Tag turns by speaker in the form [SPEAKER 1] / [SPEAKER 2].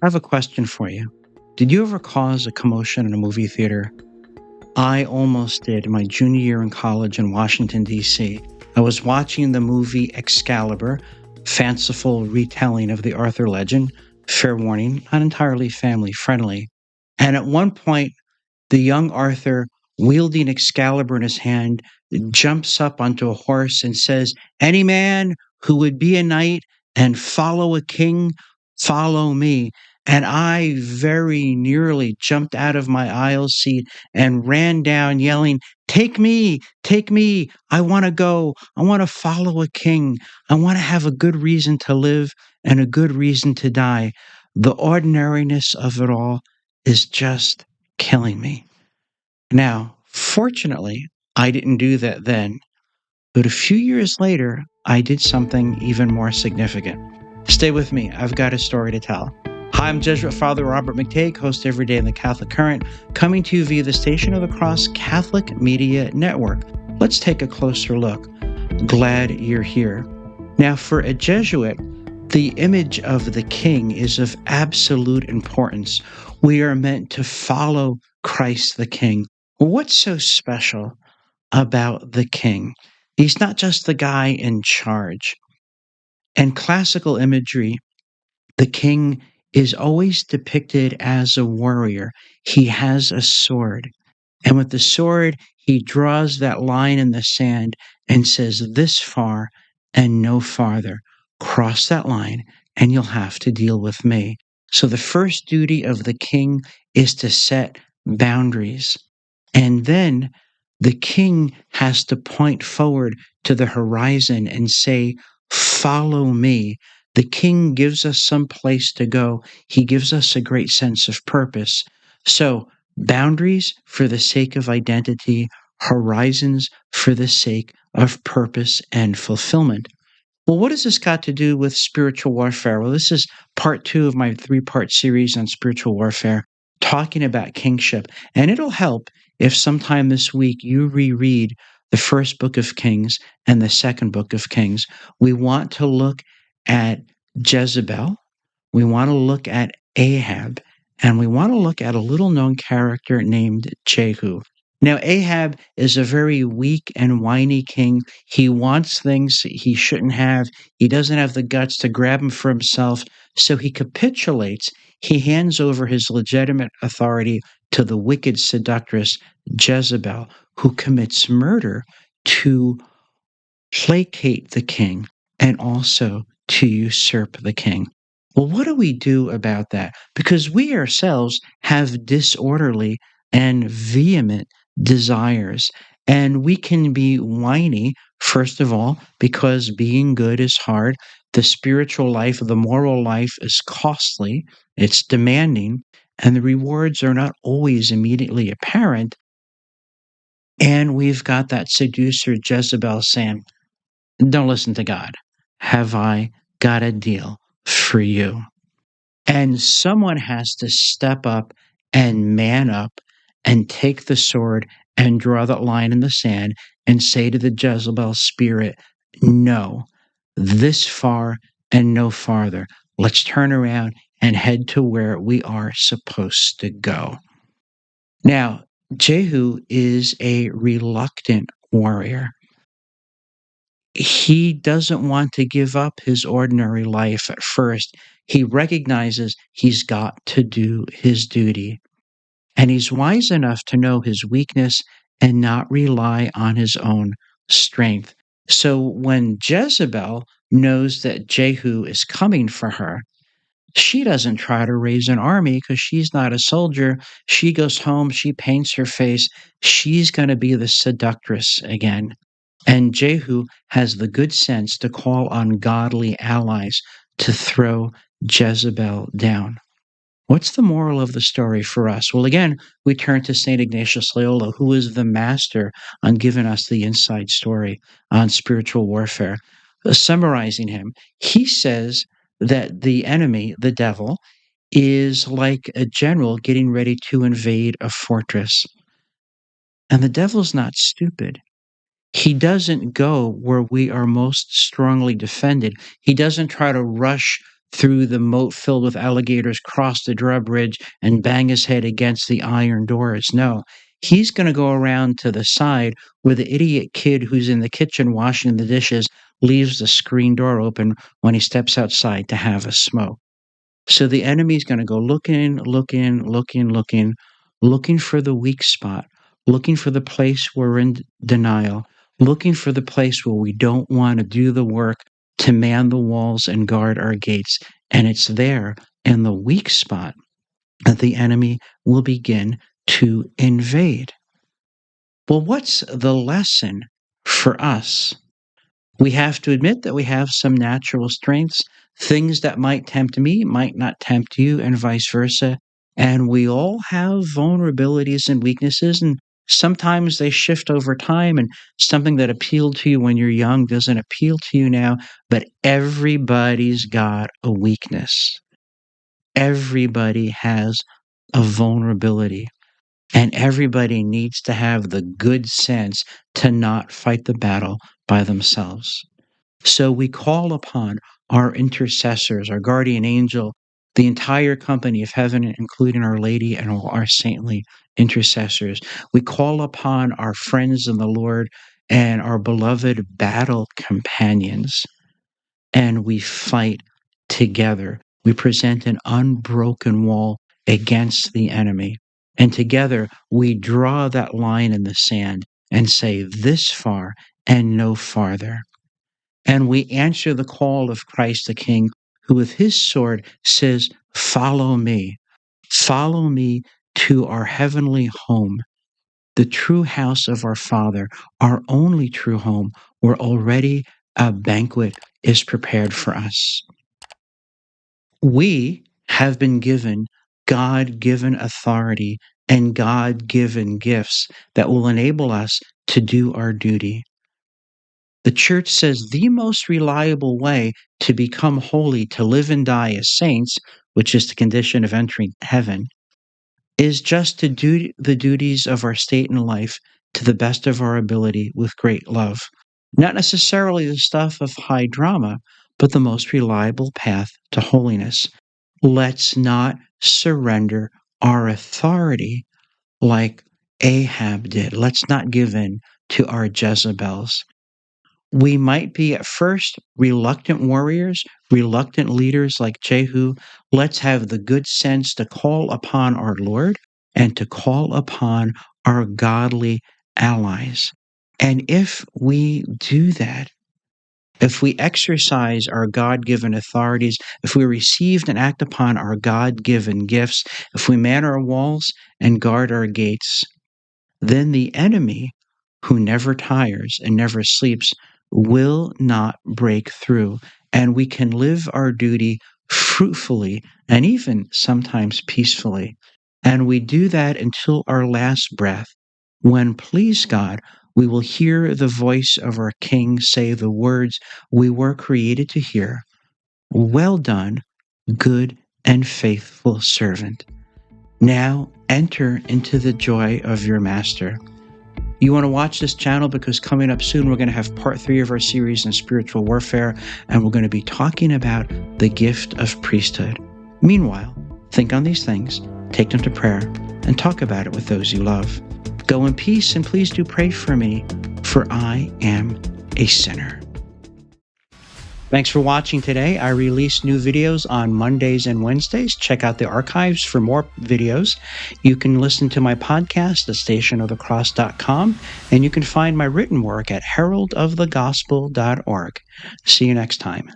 [SPEAKER 1] I have a question for you. Did you ever cause a commotion in a movie theater? I almost did my junior year in college in Washington, D.C. I was watching the movie Excalibur, fanciful retelling of the Arthur legend. Fair warning, not entirely family friendly. And at one point, the young Arthur, wielding Excalibur in his hand, jumps up onto a horse and says, "Any man who would be a knight and follow a king, follow me." And I very nearly jumped out of my aisle seat and ran down yelling, "Take me, take me. I want to go. I want to follow a king. I want to have a good reason to live and a good reason to die." The ordinariness of it all is just killing me. Now, fortunately, I didn't do that then, but a few years later, I did something even more significant. Stay with me, I've got a story to tell. Hi, I'm Jesuit Father Robert McTeigue, host every day in the Catholic Current, coming to you via the Station of the Cross Catholic Media Network. Let's take a closer look. Glad you're here. Now, for a Jesuit, the image of the king is of absolute importance. We are meant to follow Christ the King. What's so special about the king? He's not just the guy in charge. In classical imagery, the king is always depicted as a warrior. He has a sword. And with the sword, he draws that line in the sand and says, "This far and no farther. Cross that line, and you'll have to deal with me." So the first duty of the king is to set boundaries. And then the king has to point forward to the horizon and say, "Follow me." The king gives us some place to go. He gives us a great sense of purpose. So, boundaries for the sake of identity, horizons for the sake of purpose and fulfillment. Well, what has this got to do with spiritual warfare? Well, this is part two of my three-part series on spiritual warfare, talking about kingship. And it'll help if sometime this week you reread the first book of Kings and the second book of Kings. We want to look at Jezebel, we want to look at Ahab, and we want to look at a little known character named Jehu. Now, Ahab is a very weak and whiny king. He wants things he shouldn't have. He doesn't have the guts to grab them for himself, so he capitulates. He hands over his legitimate authority to the wicked seductress Jezebel, who commits murder to placate the king and also to usurp the king. Well, what do we do about that? Because we ourselves have disorderly and vehement desires, and we can be whiny, first of all, because being good is hard. The spiritual life, the moral life is costly, it's demanding, and the rewards are not always immediately apparent. And we've got that seducer Jezebel saying, "Don't listen to God. Have I got a deal for you?" And someone has to step up and man up and take the sword and draw that line in the sand and say to the Jezebel spirit, "No, this far and no farther. Let's turn around and head to where we are supposed to go." Now, Jehu is a reluctant warrior. He doesn't want to give up his ordinary life at first. He recognizes he's got to do his duty. And he's wise enough to know his weakness and not rely on his own strength. So when Jezebel knows that Jehu is coming for her, she doesn't try to raise an army because she's not a soldier. She goes home, she paints her face. She's going to be the seductress again. And Jehu has the good sense to call on godly allies to throw Jezebel down. What's the moral of the story for us? Well, again, we turn to St. Ignatius Loyola, who is the master on giving us the inside story on spiritual warfare. Summarizing him, he says that the enemy, the devil, is like a general getting ready to invade a fortress. And the devil's not stupid. He doesn't go where we are most strongly defended. He doesn't try to rush through the moat filled with alligators, cross the drawbridge, and bang his head against the iron doors. No, he's going to go around to the side where the idiot kid who's in the kitchen washing the dishes leaves the screen door open when he steps outside to have a smoke. So the enemy's going to go looking for the weak spot, looking for the place where we're in denial, looking for the place where we don't want to do the work to man the walls and guard our gates. And it's there in the weak spot that the enemy will begin to invade. Well, what's the lesson for us? We have to admit that we have some natural strengths. Things that might tempt me might not tempt you, and vice versa. And we all have vulnerabilities and weaknesses, and sometimes they shift over time, and something that appealed to you when you're young doesn't appeal to you now. But everybody's got a weakness. Everybody has a vulnerability. And everybody needs to have the good sense to not fight the battle by themselves. So we call upon our intercessors, our guardian angel, the entire company of heaven, including Our Lady and all our saintly intercessors. We call upon our friends in the Lord and our beloved battle companions, and we fight together. We present an unbroken wall against the enemy. And together we draw that line in the sand and say, this far and no farther. And we answer the call of Christ the King, who with his sword says, follow me to our heavenly home, the true house of our Father, our only true home, where already a banquet is prepared for us. We have been given God-given authority and God-given gifts that will enable us to do our duty. The church says the most reliable way to become holy, to live and die as saints, which is the condition of entering heaven, is just to do the duties of our state in life to the best of our ability with great love. Not necessarily the stuff of high drama, but the most reliable path to holiness. Let's not surrender our authority like Ahab did. Let's not give in to our Jezebels. We might be at first reluctant warriors, reluctant leaders like Jehu. Let's have the good sense to call upon our Lord and to call upon our godly allies. And if we do that, if we exercise our God-given authorities, if we receive and act upon our God-given gifts, if we man our walls and guard our gates, then the enemy, who never tires and never sleeps, will not break through, and we can live our duty fruitfully and even sometimes peacefully. And we do that until our last breath, when, please God, we will hear the voice of our King say the words we were created to hear. Well done, good and faithful servant. Now enter into the joy of your master. You want to watch this channel because coming up soon, we're going to have part 3 of our series on spiritual warfare, and we're going to be talking about the gift of priesthood. Meanwhile, think on these things, take them to prayer, and talk about it with those you love. Go in peace, and please do pray for me, for I am a sinner. Thanks for watching today. I release new videos on Mondays and Wednesdays. Check out the archives for more videos. You can listen to my podcast at stationofthecross.com, and you can find my written work at heraldofthegospel.org. See you next time.